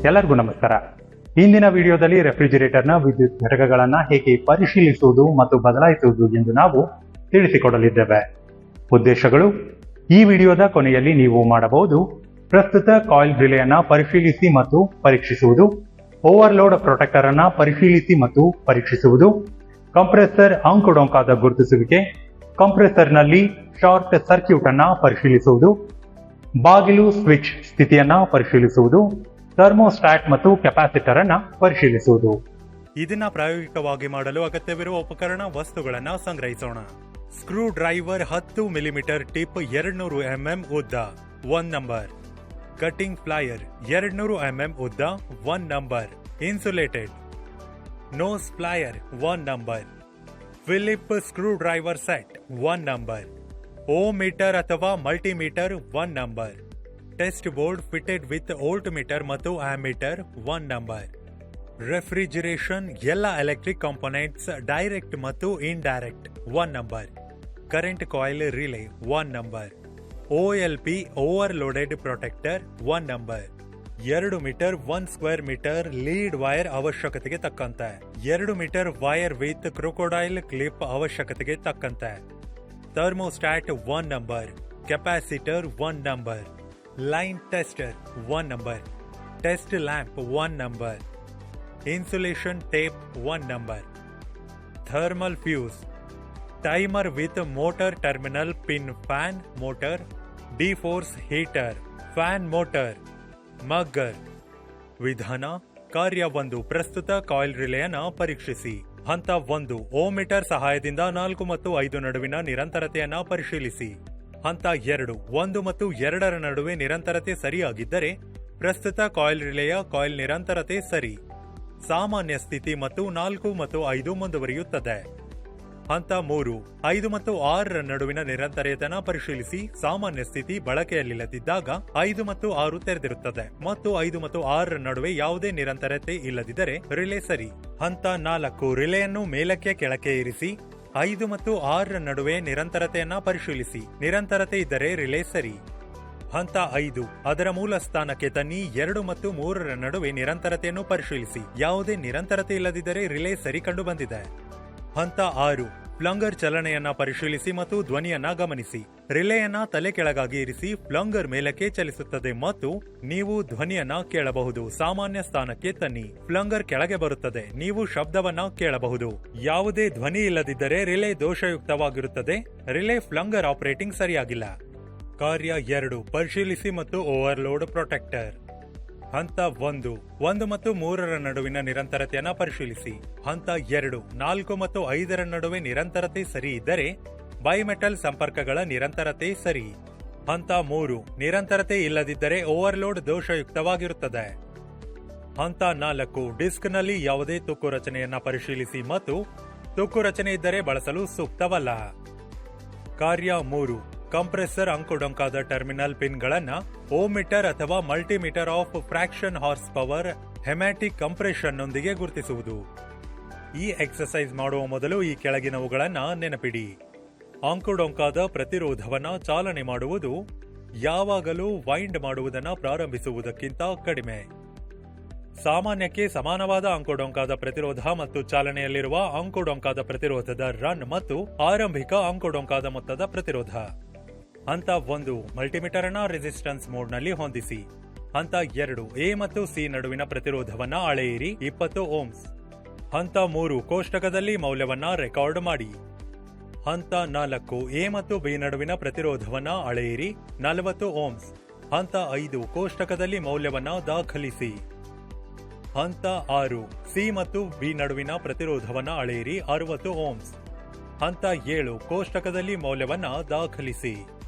ಎಲ್ಲರಿಗೂ ನಮಸ್ಕಾರ. ಇಂದಿನ ವಿಡಿಯೋದಲ್ಲಿ ರೆಫ್ರಿಜಿರೇಟರ್ನ ವಿದ್ಯುತ್ ಘಟಕಗಳನ್ನು ಹೇಗೆ ಪರಿಶೀಲಿಸುವುದು ಮತ್ತು ಬದಲಾಯಿಸುವುದು ಎಂದು ನಾವು ತಿಳಿಸಿಕೊಡಲಿದ್ದೇವೆ. ಉದ್ದೇಶಗಳು: ಈ ವಿಡಿಯೋದ ಕೊನೆಯಲ್ಲಿ ನೀವು ಮಾಡಬಹುದು ಪ್ರಸ್ತುತ ಕಾಯಿಲ್ ರಿಲೇಯನ್ನು ಪರಿಶೀಲಿಸಿ ಮತ್ತು ಪರೀಕ್ಷಿಸುವುದು, ಓವರ್ಲೋಡ್ ಪ್ರೊಟೆಕ್ಟರ್ ಅನ್ನು ಪರಿಶೀಲಿಸಿ ಮತ್ತು ಪರೀಕ್ಷಿಸುವುದು, ಕಂಪ್ರೆಸರ್ ಅಂಕುಡೊಂಕಾದ ಗುರುತಿಸುವಿಕೆ, ಕಂಪ್ರೆಸರ್ನಲ್ಲಿ ಶಾರ್ಟ್ ಸರ್ಕ್ಯೂಟ್ ಅನ್ನು ಪರಿಶೀಲಿಸುವುದು, ಬಾಗಿಲು ಸ್ವಿಚ್ ಸ್ಥಿತಿಯನ್ನ ಪರಿಶೀಲಿಸುವುದು, ಥರ್ಮೋಸ್ಟಾಟ್ ಮತ್ತು ಕೆಪಾಸಿಟರ್ ಅನ್ನ ಪರಿಶೀಲಿಸುವುದು. ಇದನ್ನ ಪ್ರಾಯೋಗಿಕವಾಗಿ ಮಾಡಲು ಅಗತ್ಯವಿರುವ ಉಪಕರಣ ವಸ್ತುಗಳನ್ನ ಸಂಗ್ರಹಿಸೋಣ. Screwdriver 10 millimetre tip 200 mm ಉದ್ದ 1 ನಂಬರ್. ಕಟಿಂಗ್ ಫ್ಲೈಯರ್ 200 mm ಉದ್ದ 1 number. Insulated nose plier 1 number. Philip screwdriver set 1 number. Ohmmeter ಅಥವಾ multimeter 1 number. Test board fitted with voltmeter ಮತ್ತು ಆಮೀಟರ್ 1 ನಂಬರ್. ರೆಫ್ರಿಜಿರೇಷನ್ ಎಲ್ಲ electric components direct ಮತ್ತು indirect 1 number. Current coil relay 1 number. OLP overloaded protector 1 number. 2 metre 1 square metre lead wire ಅವಶ್ಯಕತೆಗೆ ತಕ್ಕಂತೆ. 2 metre wire with crocodile clip ಅವಶ್ಯಕತೆಗೆ ತಕ್ಕಂತೆ. Thermostat 1 number. Capacitor 1 number. Line tester 1 number. Test lamp 1 number. Insulation tape 1 number. Thermal fuse. Timer with motor terminal pin fan motor. Defrost heater fan motor. Megger. ವಿಧಾನ: ಕಾರ್ಯ 1. ಪ್ರಸ್ತುತ coil ರಿಲೇಯನ್ನು ಪರೀಕ್ಷಿಸಿ. ಹಂತ 1. ಓಮೀಟರ್ ಸಹಾಯದಿಂದ 4 ಮತ್ತು 5 ನಡುವಿನ ನಿರಂತರತೆಯನ್ನು ಪರಿಶೀಲಿಸಿ. ಹಂತ 2. 1 ಮತ್ತು 2 ನಡುವೆ ನಿರಂತರತೆ ಸರಿಯಾಗಿದ್ದರೆ ಪ್ರಸ್ತುತ ಕಾಯಿಲ್ ರಿಲೇಯ ಕಾಯಿಲ್ ನಿರಂತರತೆ ಸರಿ. ಸಾಮಾನ್ಯ ಸ್ಥಿತಿ ಮತ್ತು 4 ಮತ್ತು 5 ಮುಂದುವರಿಯುತ್ತದೆ. ಹಂತ 3. 5 ಮತ್ತು 6 ನಡುವಿನ ನಿರಂತರತೆಯನ್ನು ಪರಿಶೀಲಿಸಿ. ಸಾಮಾನ್ಯ ಸ್ಥಿತಿ ಬಳಕೆಯಲ್ಲಿಲ್ಲದಿದ್ದಾಗ 5 ಮತ್ತು 6 ತೆರೆದಿರುತ್ತದೆ ಮತ್ತು 5 ಮತ್ತು 6 ನಡುವೆ ಯಾವುದೇ ನಿರಂತರತೆ ಇಲ್ಲದಿದ್ದರೆ ರಿಲೇ ಸರಿ. ಹಂತ 4. ರಿಲೇಯನ್ನು ಮೇಲಕ್ಕೆ ಕೆಳಕ್ಕೆ ಇರಿಸಿ. 5 ಮತ್ತು 6 ನಡುವೆ ನಿರಂತರತೆಯನ್ನ ಪರಿಶೀಲಿಸಿ. ನಿರಂತರತೆ ಇದ್ದರೆ ರಿಲೇ ಸರಿ. ಹಂತ 5. ಅದರ ಮೂಲ ಸ್ಥಾನಕ್ಕೆ ತನ್ನಿ. 2 ಮತ್ತು 3 ನಡುವೆ ನಿರಂತರತೆಯನ್ನು ಪರಿಶೀಲಿಸಿ. ಯಾವುದೇ ನಿರಂತರತೆ ಇಲ್ಲದಿದ್ದರೆ ರಿಲೇ ಸರಿ ಕಂಡು ಬಂದಿದೆ. ಹಂತ 6. ಫ್ಲಂಗರ್ ಚಲನೆಯನ್ನ ಪರಿಶೀಲಿಸಿ ಮತ್ತು ಧ್ವನಿಯನ್ನ ಗಮನಿಸಿ. ರಿಲೇಯನ್ನ ತಲೆ ಕೆಳಗಾಗಿ ಇರಿಸಿ. ಫ್ಲಂಗರ್ ಮೇಲಕ್ಕೆ ಚಲಿಸುತ್ತದೆ ಮತ್ತು ನೀವು ಧ್ವನಿಯನ್ನ ಕೇಳಬಹುದು. ಸಾಮಾನ್ಯ ಸ್ಥಾನಕ್ಕೆ ತನ್ನಿ. ಫ್ಲಂಗರ್ ಕೆಳಗೆ ಬರುತ್ತದೆ. ನೀವು ಶಬ್ದವನ್ನ ಕೇಳಬಹುದು. ಯಾವುದೇ ಧ್ವನಿ ಇಲ್ಲದಿದ್ದರೆ ರಿಲೇ ದೋಷಯುಕ್ತವಾಗಿರುತ್ತದೆ. ರಿಲೇ ಫ್ಲಂಗರ್ ಆಪರೇಟಿಂಗ್ ಸರಿಯಾಗಿಲ್ಲ. ಕಾರ್ಯ 2. ಪರಿಶೀಲಿಸಿ ಮತ್ತು ಓವರ್ಲೋಡ್ ಪ್ರೊಟೆಕ್ಟರ್. ಹಂತ 1. 1 ಮತ್ತು 3 ನಡುವಿನ ನಿರಂತರತೆಯನ್ನು ಪರಿಶೀಲಿಸಿ. ಹಂತ 2. 4 ಮತ್ತು 5 ನಡುವೆ ನಿರಂತರತೆ ಸರಿ ಇದ್ದರೆ ಬೈಮೆಟಲ್ ಸಂಪರ್ಕಗಳ ನಿರಂತರತೆ ಸರಿ. ಹಂತ 3. ನಿರಂತರತೆ ಇಲ್ಲದಿದ್ದರೆ ಓವರ್ಲೋಡ್ ದೋಷಯುಕ್ತವಾಗಿರುತ್ತದೆ. ಹಂತ 4. ಡಿಸ್ಕ್ನಲ್ಲಿ ಯಾವುದೇ ತುಕ್ಕು ರಚನೆಯನ್ನ ಪರಿಶೀಲಿಸಿ ಮತ್ತು ತುಕ್ಕು ರಚನೆ ಇದ್ದರೆ ಬಳಸಲು ಸೂಕ್ತವಲ್ಲ. ಕಾರ್ಯ 3. ಕಂಪ್ರೆಸರ್ ಅಂಕುಡೊಂಕಾದ ಟರ್ಮಿನಲ್ ಪಿನ್ಗಳನ್ನು ಓಮೀಟರ್ ಅಥವಾ multimeter of fraction horsepower hermetic ಕಂಪ್ರೆಷನ್ನೊಂದಿಗೆ ಗುರುತಿಸುವುದು. ಈ ಎಕ್ಸರ್ಸೈಸ್ ಮಾಡುವ ಮೊದಲು ಈ ಕೆಳಗಿನವುಗಳನ್ನು ನೆನಪಿಡಿ. ಅಂಕುಡೊಂಕಾದ ಪ್ರತಿರೋಧವನ್ನ ಚಾಲನೆ ಮಾಡುವುದು ಯಾವಾಗಲೂ ವೈಂಡ್ ಮಾಡುವುದನ್ನು ಪ್ರಾರಂಭಿಸುವುದಕ್ಕಿಂತ ಕಡಿಮೆ. ಸಾಮಾನ್ಯಕ್ಕೆ ಸಮಾನವಾದ ಅಂಕುಡೊಂಕಾದ ಪ್ರತಿರೋಧ ಮತ್ತು ಚಾಲನೆಯಲ್ಲಿರುವ ಅಂಕುಡೊಂಕಾದ ಪ್ರತಿರೋಧದ ರನ್ ಮತ್ತು ಆರಂಭಿಕ ಅಂಕುಡೊಂಕಾದ ಮೊತ್ತದ ಪ್ರತಿರೋಧ. ಹಂತ 1. ಮಲ್ಟಿಮೀಟರ್ ಅನ್ನ ರೆಸಿಸ್ಟೆನ್ಸ್ ಮೋಡ್ ನಲ್ಲಿ ಹೊಂದಿಸಿ. ಹಂತ 2. ಎ ಮತ್ತು ಸಿ ನಡುವಿನ ಪ್ರತಿರೋಧವನ್ನ ಅಳೆಯಿರಿ 20 ಓಮ್ಸ್. ಹಂತ 3. ಕೋಷ್ಟಕದಲ್ಲಿ ಮೌಲ್ಯವನ್ನ ರೆಕಾರ್ಡ್ ಮಾಡಿ. ಹಂತ 4. ಎ ಮತ್ತು ಬಿ ನಡುವಿನ ಪ್ರತಿರೋಧವನ್ನ ಅಳೆಯಿರಿ 40 ಓಮ್ಸ್. ಹಂತ 5. ಕೋಷ್ಟಕದಲ್ಲಿ ಮೌಲ್ಯವನ್ನ ದಾಖಲಿಸಿ. ಹಂತ 6. ಸಿ ಮತ್ತು ಬಿ ನಡುವಿನ ಪ್ರತಿರೋಧವನ್ನ ಅಳೆಯಿರಿ 60 ಓಮ್ಸ್. ಹಂತ 7. ಕೋಷ್ಟಕದಲ್ಲಿ ಮೌಲ್ಯವನ್ನ ದಾಖಲಿಸಿ.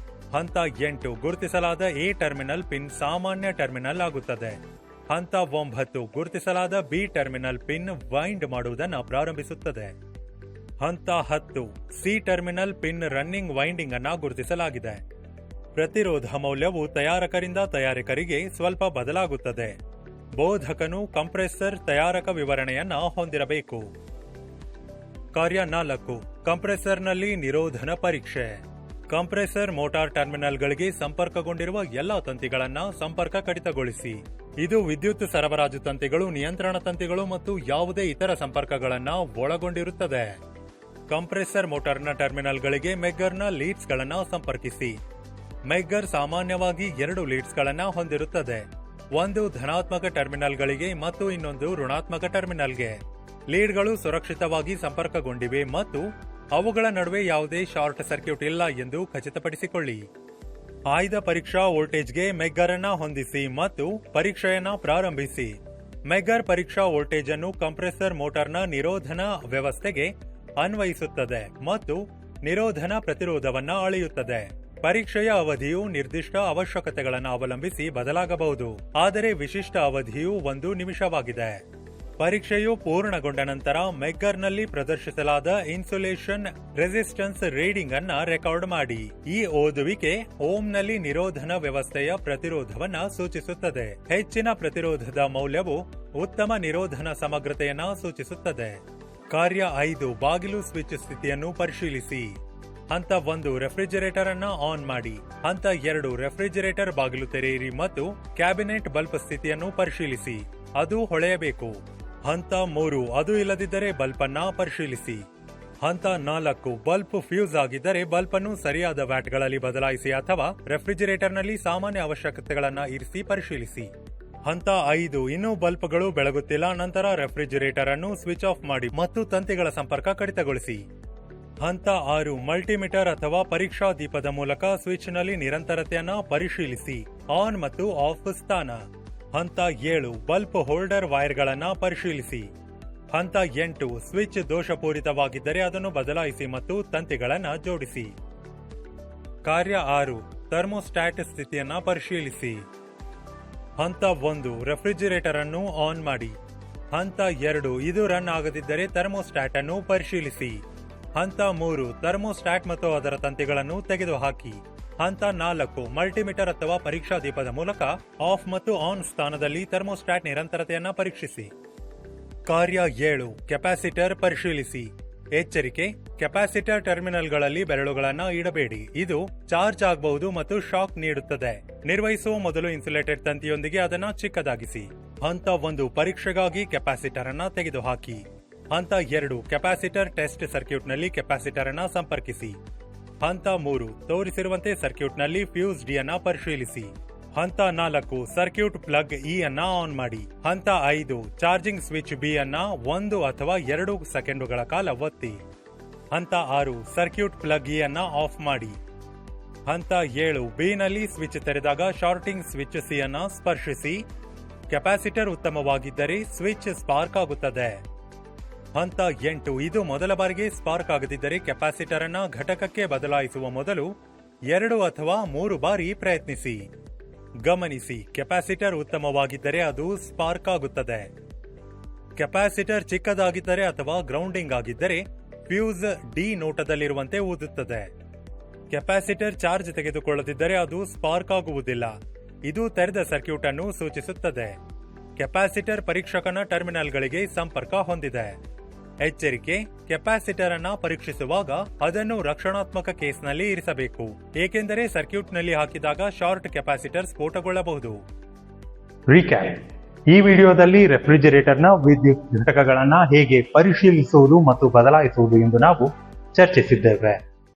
ಹಂತ 8. ಗುರುತಿಸಲಾದ ಎ ಟರ್ಮಿನಲ್ ಪಿನ್ ಸಾಮಾನ್ಯ ಟರ್ಮಿನಲ್ ಆಗುತ್ತದೆ. ಹಂತ 9. ಗುರುತಿಸಲಾದ ಬಿ ಟರ್ಮಿನಲ್ ಪಿನ್ ವೈಂಡ್ ಮಾಡುವುದನ್ನು ಪ್ರಾರಂಭಿಸುತ್ತದೆ. ಹಂತ 10. C terminal pin running winding ಅನ್ನು ಗುರುತಿಸಲಾಗಿದೆ. ಪ್ರತಿರೋಧ ಮೌಲ್ಯವು ತಯಾರಕರಿಂದ ತಯಾರಕರಿಗೆ ಸ್ವಲ್ಪ ಬದಲಾಗುತ್ತದೆ. ಬೋಧಕನು ಕಂಪ್ರೆಸರ್ ತಯಾರಕ ವಿವರಣೆಯನ್ನ ಹೊಂದಿರಬೇಕು. ಕಾರ್ಯ 4. ಕಂಪ್ರೆಸರ್ನಲ್ಲಿ ನಿರೋಧನ ಪರೀಕ್ಷೆ. ಕಂಪ್ರೆಸರ್ ಮೋಟಾರ್ ಟರ್ಮಿನಲ್ಗಳಿಗೆ ಸಂಪರ್ಕಗೊಂಡಿರುವ ಎಲ್ಲಾ ತಂತಿಗಳನ್ನು ಸಂಪರ್ಕ ಕಡಿತಗೊಳಿಸಿ. ಇದು ವಿದ್ಯುತ್ ಸರಬರಾಜು ತಂತಿಗಳು, ನಿಯಂತ್ರಣ ತಂತಿಗಳು ಮತ್ತು ಯಾವುದೇ ಇತರ ಸಂಪರ್ಕಗಳನ್ನು ಒಳಗೊಂಡಿರುತ್ತದೆ. ಕಂಪ್ರೆಸರ್ ಮೋಟಾರ್ನ ಟರ್ಮಿನಲ್ಗಳಿಗೆ ಮೆಗ್ಗರ್ನ ಲೀಡ್ಸ್ಗಳನ್ನು ಸಂಪರ್ಕಿಸಿ. ಮೆಗ್ಗರ್ ಸಾಮಾನ್ಯವಾಗಿ 2 ಲೀಡ್ಸ್ಗಳನ್ನು ಹೊಂದಿರುತ್ತದೆ, ಒಂದು ಧನಾತ್ಮಕ ಟರ್ಮಿನಲ್ಗಳಿಗೆ ಮತ್ತು ಇನ್ನೊಂದು ಋಣಾತ್ಮಕ ಟರ್ಮಿನಲ್ಗೆ. ಲೀಡ್ಗಳು ಸುರಕ್ಷಿತವಾಗಿ ಸಂಪರ್ಕಗೊಂಡಿವೆ ಮತ್ತು ಅವುಗಳ ನಡುವೆ ಯಾವುದೇ ಶಾರ್ಟ್ ಸರ್ಕ್ಯೂಟ್ ಇಲ್ಲ ಎಂದು ಖಚಿತಪಡಿಸಿಕೊಳ್ಳಿ. ಆಯ್ದ ಪರೀಕ್ಷಾ ವೋಲ್ಟೇಜ್ಗೆ ಮೆಗ್ಗರ್ ಅನ್ನು ಹೊಂದಿಸಿ ಮತ್ತು ಪರೀಕ್ಷೆಯನ್ನು ಪ್ರಾರಂಭಿಸಿ. ಮೆಗ್ಗರ್ ಪರೀಕ್ಷಾ ವೋಲ್ಟೇಜ್ ಅನ್ನು ಕಂಪ್ರೆಸರ್ ಮೋಟಾರ್ನ ನಿರೋಧನ ವ್ಯವಸ್ಥೆಗೆ ಅನ್ವಯಿಸುತ್ತದೆ ಮತ್ತು ನಿರೋಧನ ಪ್ರತಿರೋಧವನ್ನು ಅಳೆಯುತ್ತದೆ. ಪರೀಕ್ಷೆಯ ಅವಧಿಯು ನಿರ್ದಿಷ್ಟ ಅವಶ್ಯಕತೆಗಳನ್ನು ಅವಲಂಬಿಸಿ ಬದಲಾಗಬಹುದು, ಆದರೆ ವಿಶಿಷ್ಟ ಅವಧಿಯು 1 ನಿಮಿಷವಾಗಿದೆ. ಪರೀಕ್ಷೆಯು ಪೂರ್ಣಗೊಂಡ ನಂತರ ಮೆಗ್ಗರ್ನಲ್ಲಿ ಪ್ರದರ್ಶಿಸಲಾದ ಇನ್ಸುಲೇಷನ್ ರೆಸಿಸ್ಟೆನ್ಸ್ ರೀಡಿಂಗ್ ಅನ್ನ ರೆಕಾರ್ಡ್ ಮಾಡಿ. ಈ ಓದುವಿಕೆ ಓಮ್ನಲ್ಲಿ ನಿರೋಧನ ವ್ಯವಸ್ಥೆಯ ಪ್ರತಿರೋಧವನ್ನ ಸೂಚಿಸುತ್ತದೆ. ಹೆಚ್ಚಿನ ಪ್ರತಿರೋಧದ ಮೌಲ್ಯವು ಉತ್ತಮ ನಿರೋಧನ ಸಮಗ್ರತೆಯನ್ನ ಸೂಚಿಸುತ್ತದೆ. ಕಾರ್ಯ 5 ಬಾಗಿಲು ಸ್ವಿಚ್ ಸ್ಥಿತಿಯನ್ನು ಪರಿಶೀಲಿಸಿ. ಹಂತ 1 ರೆಫ್ರಿಜರೇಟರ್ ಅನ್ನ ಆನ್ ಮಾಡಿ. ಹಂತ 2 ರೆಫ್ರಿಜರೇಟರ್ ಬಾಗಿಲು ತೆರೆಯಿರಿ ಮತ್ತು ಕ್ಯಾಬಿನೆಟ್ ಬಲ್ಬ್ ಸ್ಥಿತಿಯನ್ನು ಪರಿಶೀಲಿಸಿ, ಅದು ಹೊಳೆಯಬೇಕು. ಹಂತ 3 ಅದು ಇಲ್ಲದಿದ್ದರೆ ಬಲ್ಬ್ ಅನ್ನ ಪರಿಶೀಲಿಸಿ. ಹಂತ 4 ಬಲ್ಬ್ ಫ್ಯೂಸ್ ಆಗಿದ್ದರೆ ಬಲ್ಬ್ ಅನ್ನು ಸರಿಯಾದ ವ್ಯಾಟ್ಗಳಲ್ಲಿ ಬದಲಾಯಿಸಿ ಅಥವಾ ರೆಫ್ರಿಜರೇಟರ್ನಲ್ಲಿ ಸಾಮಾನ್ಯ ಅವಶ್ಯಕತೆಗಳನ್ನು ಇರಿಸಿ ಪರಿಶೀಲಿಸಿ. ಹಂತ 5 ಇನ್ನೂ ಬಲ್ಬ್ಗಳು ಬೆಳಗುತ್ತಿಲ್ಲ, ನಂತರ ರೆಫ್ರಿಜರೇಟರ್ ಅನ್ನು ಸ್ವಿಚ್ ಆಫ್ ಮಾಡಿ ಮತ್ತು ತಂತಿಗಳ ಸಂಪರ್ಕ ಕಡಿತಗೊಳಿಸಿ. ಹಂತ 6 ಮಲ್ಟಿಮೀಟರ್ ಅಥವಾ ಪರೀಕ್ಷಾ ದೀಪದ ಮೂಲಕ ಸ್ವಿಚ್ನಲ್ಲಿ ನಿರಂತರತೆಯನ್ನು ಪರಿಶೀಲಿಸಿ, ಆನ್ ಮತ್ತು ಆಫ್ ಸ್ಥಾನ. ಹಂತ 7 ಬಲ್ಬ್ ಹೋಲ್ಡರ್ ವೈರ್ಗಳನ್ನು ಪರಿಶೀಲಿಸಿ. ಹಂತ 8 ಸ್ವಿಚ್ ದೋಷಪೂರಿತವಾಗಿದ್ದರೆ ಅದನ್ನು ಬದಲಾಯಿಸಿ ಮತ್ತು ತಂತಿಗಳನ್ನು ಜೋಡಿಸಿ. ಕಾರ್ಯ 6 ಥರ್ಮೋಸ್ಟಾಟ್ ಸ್ಥಿತಿಯನ್ನು ಪರಿಶೀಲಿಸಿ. ಹಂತ 1 ರೆಫ್ರಿಜರೇಟರ್ ಅನ್ನು ಆನ್ ಮಾಡಿ. ಹಂತ 2 ಇದು ರನ್ ಆಗದಿದ್ದರೆ ಥರ್ಮೋಸ್ಟಾಟ್ ಅನ್ನು ಪರಿಶೀಲಿಸಿ. ಹಂತ 3 ಥರ್ಮೋಸ್ಟಾಟ್ ಮತ್ತು ಅದರ ತಂತಿಗಳನ್ನು ತೆಗೆದುಹಾಕಿ. ಹಂತ 4 ಮಲ್ಟಿಮೀಟರ್ ಅಥವಾ ಪರೀಕ್ಷಾ ದೀಪದ ಮೂಲಕ ಆಫ್ ಮತ್ತು ಆನ್ ಸ್ಥಾನದಲ್ಲಿ ಥರ್ಮೋಸ್ಟಾಟ್ ನಿರಂತರತೆಯನ್ನು ಪರೀಕ್ಷಿಸಿ. ಕಾರ್ಯ 7 ಕೆಪಾಸಿಟರ್ ಪರಿಶೀಲಿಸಿ. ಎಚ್ಚರಿಕೆ, ಕೆಪಾಸಿಟರ್ ಟರ್ಮಿನಲ್ಗಳಲ್ಲಿ ಬೆರಳುಗಳನ್ನು ಇಡಬೇಡಿ, ಇದು ಚಾರ್ಜ್ ಆಗಬಹುದು ಮತ್ತು ಶಾಕ್ ನೀಡುತ್ತದೆ. ನಿರ್ವಹಿಸುವ ಮೊದಲು ಇನ್ಸುಲೇಟೆಡ್ ತಂತಿಯೊಂದಿಗೆ ಅದನ್ನು ಚಿಕ್ಕದಾಗಿಸಿ. ಹಂತ 1 ಪರೀಕ್ಷೆಗಾಗಿ ಕೆಪಾಸಿಟರ್ ಅನ್ನು ತೆಗೆದುಹಾಕಿ. ಹಂತ 2 ಕೆಪಾಸಿಟರ್ ಟೆಸ್ಟ್ ಸರ್ಕ್ಯೂಟ್ನಲ್ಲಿ ಕೆಪಾಸಿಟರ್ ಅನ್ನು ಸಂಪರ್ಕಿಸಿ. ಹಂತ 3 ತೋರಿಸಿರುವಂತೆ ಸರ್ಕ್ಯೂಟ್ನಲ್ಲಿ ಫ್ಯೂಸ್ ಡಿ ಅನ್ನು ಪರಿಶೀಲಿಸಿ. ಹಂತ 4 ಸರ್ಕ್ಯೂಟ್ ಪ್ಲಗ್ ಇ ಅನ್ನ ಆನ್ ಮಾಡಿ. ಹಂತ 5 ಚಾರ್ಜಿಂಗ್ ಸ್ವಿಚ್ ಬಿ ಅನ್ನ 1 ಅಥವಾ 2 ಸೆಕೆಂಡುಗಳ ಕಾಲ ಒತ್ತಿ. ಹಂತ 6 ಸರ್ಕ್ಯೂಟ್ ಪ್ಲಗ್ ಇ ಅನ್ನ ಆಫ್ ಮಾಡಿ. ಹಂತ 7 ಬಿ ನಲ್ಲಿ ಸ್ವಿಚ್ ತೆರೆದಾಗ ಶಾರ್ಟಿಂಗ್ ಸ್ವಿಚ್ ಸಿ ಅನ್ನ ಸ್ಪರ್ಶಿಸಿ. ಕೆಪಾಸಿಟರ್ ಉತ್ತಮವಾಗಿದ್ದರೆ ಸ್ವಿಚ್ ಸ್ಪಾರ್ಕ್ ಆಗುತ್ತದೆ. ಹಂತ 8 ಇದು ಮೊದಲ ಬಾರಿಗೆ ಸ್ಪಾರ್ಕ್ ಆಗದಿದ್ದರೆ ಕೆಪಾಸಿಟರ್ ಅನ್ನ ಘಟಕಕ್ಕೆ ಬದಲಾಯಿಸುವ ಮೊದಲು 2 ಅಥವಾ 3 ಬಾರಿ ಪ್ರಯತ್ನಿಸಿ. ಗಮನಿಸಿ, ಕೆಪಾಸಿಟರ್ ಉತ್ತಮವಾಗಿದ್ದರೆ ಅದು ಸ್ಪಾರ್ಕ್ ಆಗುತ್ತದೆ. ಕೆಪಾಸಿಟರ್ ಚಿಕ್ಕದಾಗಿದ್ದರೆ ಅಥವಾ ಗ್ರೌಂಡಿಂಗ್ ಆಗಿದ್ದರೆ ಫ್ಯೂಸ್ ಡಿ ನೋಟದಲ್ಲಿರುವಂತೆ ಊದುತ್ತದೆ. ಕೆಪಾಸಿಟರ್ ಚಾರ್ಜ್ ತೆಗೆದುಕೊಳ್ಳದಿದ್ದರೆ ಅದು ಸ್ಪಾರ್ಕ್ ಆಗುವುದಿಲ್ಲ, ಇದು ತೆರೆದ ಸರ್ಕ್ಯೂಟ್ ಅನ್ನು ಸೂಚಿಸುತ್ತದೆ. ಕೆಪಾಸಿಟರ್ ಪರೀಕ್ಷಕನ ಟರ್ಮಿನಲ್ಗಳಿಗೆ ಸಂಪರ್ಕ ಹೊಂದಿದೆ. ಎಚ್ಚರಿಕೆ, ಕೆಪಾಸಿಟರ್ ಅನ್ನ ಪರೀಕ್ಷಿಸುವಾಗ ಅದನ್ನು ರಕ್ಷಣಾತ್ಮಕ ಕೇಸ್ನಲ್ಲಿ ಇರಿಸಬೇಕು, ಏಕೆಂದರೆ ಸರ್ಕ್ಯೂಟ್ನಲ್ಲಿ ಹಾಕಿದಾಗ ಶಾರ್ಟ್ ಕೆಪಾಸಿಟರ್ ಸ್ಫೋಟಗೊಳ್ಳಬಹುದು. ರೀಕ್ಯಾಪ್: ಈ ವಿಡಿಯೋದಲ್ಲಿ ರೆಫ್ರಿಜರೇಟರ್ನ ವಿದ್ಯುತ್ ಘಟಕಗಳನ್ನು ಹೇಗೆ ಪರಿಶೀಲಿಸುವುದು ಮತ್ತು ಬದಲಾಯಿಸುವುದು ಎಂದು ನಾವು ಚರ್ಚಿಸಿದ್ದೇವೆ.